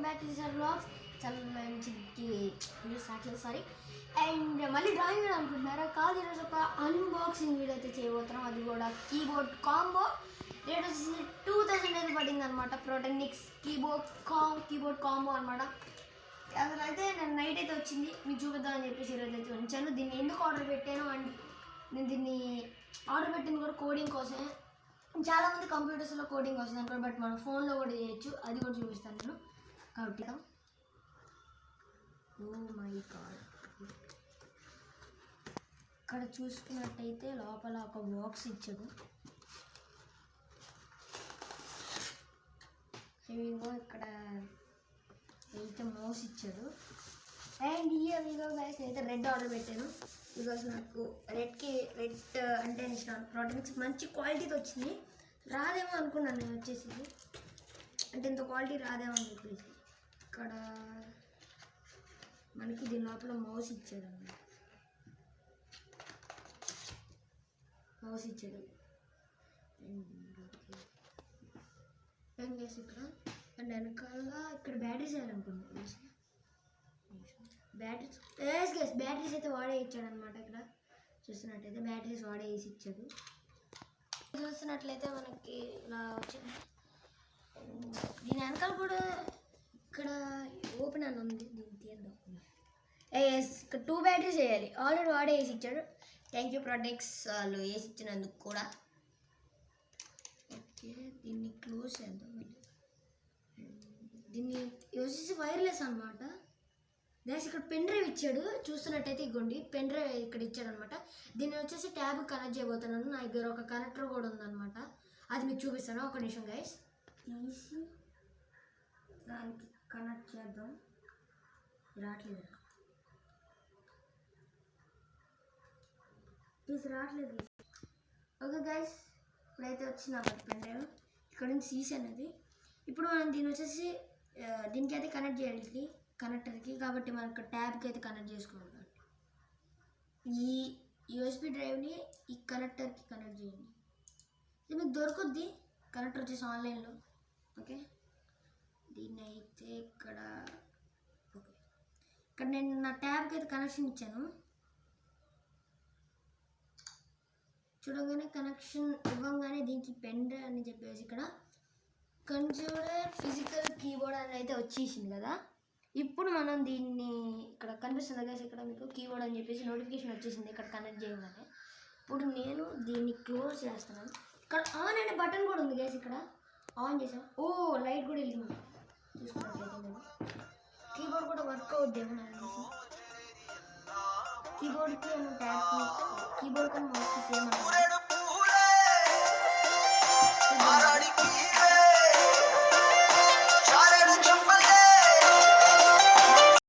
Back to this vlogs. చాలా మంచి videos రావట్లేదు, సారీ. అండ్ మళ్ళీ డ్రాయింగ్ అనుకుంటున్నారా? కాదు, ఈరోజు ఒక అన్బాక్సింగ్ వీడియో అయితే చేయబోతున్నాం. అది కూడా కీబోర్డ్ కాంబో. రేట్ వచ్చేసి 2000 అయితే పడింది అనమాట. ప్రోటెనిక్స్ కీబోర్డ్ కాంబో అనమాట. అసలు అయితే నేను నైట్ అయితే వచ్చింది, మీకు చూపిద్దామని చెప్పేసి ఈరోజు అయితే ఉంచాను. దీన్ని ఎందుకు ఆర్డర్ పెట్టాను అండ్ నేను దీన్ని ఆర్డర్ పెట్టింది కూడా కోడింగ్ కోసమే. చాలామంది కంప్యూటర్స్లో కోడింగ్ వస్తుంది అనుకో, బట్ మనం ఫోన్లో కూడా చేయొచ్చు. అది కూడా చూపిస్తాను నేను. కాబట్టి ఓ మై గాడ్, ఇక్కడ చూసుకున్నట్టయితే లోపల ఒక బాక్స్ ఇచ్చాడు. ఇవిగో ఇక్కడ అయితే మౌస్ ఇచ్చాడు. అండ్ ఇవిగో గైస్, అయితే రెడ్ ఆర్డర్ పెట్టాను బికాస్ నాకు రెడ్ అంటే ఇష్టం. ప్రోటెనిక్స్ మంచి క్వాలిటీతో వచ్చింది. రాదేమో అనుకున్నాను నేను వచ్చేసి, అంటే ఇంత క్వాలిటీ రాదేమో అని చెప్పేసి. ఇక్కడ మనకి దీని లోపల మౌస్ ఇచ్చాడు అన్నమాట. మౌస్ ఇచ్చాడు ఏం చేసి ఇక్కడ. అండ్ వెనకాల ఇక్కడ బ్యాటరీస్ వేయాలనుకున్నాను. బ్యాటరీస్ అయితే వాడే ఇచ్చాడు అనమాట. ఇక్కడ చూస్తున్నట్టయితే బ్యాటరీస్ వాడే వేసి ఇచ్చాడు. చూస్తున్నట్లయితే మనకి ఇలా వచ్చింది. దీని వెనకాల కూడా ఇక్కడ ఓపెన్ అని ఉంది, దీన్ని తీద్దాం. ఇక్కడ 2 బ్యాటరీస్ వేయాలి. ఆల్రెడీ వాడే వేసి ఇచ్చాడు. థ్యాంక్ యూ ప్రోడక్ట్స్ వాళ్ళు వేసి ఇచ్చినందుకు కూడా. ఓకే, దీన్ని క్లోజ్ చేద్దాం. దీన్ని వచ్చేసి వైర్లెస్ అనమాట. దాని ఇక్కడ పెన్ డ్రైవ్ ఇచ్చాడు. చూస్తున్నట్టయితే ఇగోండి, పెన్ డ్రైవ్ ఇక్కడ ఇచ్చాడు అనమాట. దీన్ని వచ్చేసి ట్యాబ్ కనెక్ట్ చేయబోతున్నాను. నా దగ్గర ఒక కనెక్టర్ కూడా ఉందన్నమాట. అది మీకు చూపిస్తాను. ఒక నిమిషం గైస్. తీసి దానికి కనెక్ట్ చేద్దాం. రావట్లేదు, రావట్లేదు. ఓకే గైస్, ఇప్పుడైతే వచ్చిన పెన్ డ్రైవ్ ఇక్కడ నుంచి సీసీ అనేది. ఇప్పుడు మనం దీన్ని వచ్చేసి దీనికి అయితే కనెక్ట్ చేయాలి, కనెక్టర్కి. కాబట్టి మనకు ట్యాబ్కి అయితే కనెక్ట్ చేసుకోవాలి. ఈ యూఎస్బి డ్రైవ్ని ఈ కనెక్టర్కి కనెక్ట్ చేయండి. ఇది మీకు దొరుకుద్ది కనెక్టర్ వచ్చేసి ఆన్లైన్లో. ఓకే, దీన్ని అయితే ఇక్కడ ఓకే, ఇక్కడ నేను నా ట్యాబ్కి అయితే కనెక్షన్ ఇచ్చాను. చూడగానే కనెక్షన్ ఇవ్వగానే దీనికి పెన్ డ్రైవ్ అని చెప్పేసి ఇక్కడ కన్జ్యూమర్ ఫిజికల్ కీబోర్డ్ అని అయితే వచ్చేసింది కదా. ఇప్పుడు మనం దీన్ని ఇక్కడ కనిపిస్తుంది కదా, ఇక్కడ మీకు కీబోర్డ్ అని చెప్పేసి నోటిఫికేషన్ వచ్చేసింది ఇక్కడ కనెక్ట్ చేయగానే. ఇప్పుడు నేను దీన్ని క్లోజ్ చేస్తున్నాను. ఇక్కడ ఆన్ అనే బటన్ కూడా ఉంది గైస్. ఇక్కడ ఆన్ చేసాను. ఓ లైట్ కూడా వెళ్ళింది. చూసుకున్నట్లయితే నేను కీబోర్డ్ కూడా వర్క్ అవుద్దేమో అనేసి. కీబోర్డ్కి ఏమో ట్యాబ్కి కీబోర్డ్ కానీ మౌస్కి సేమ్ అన్నమాట.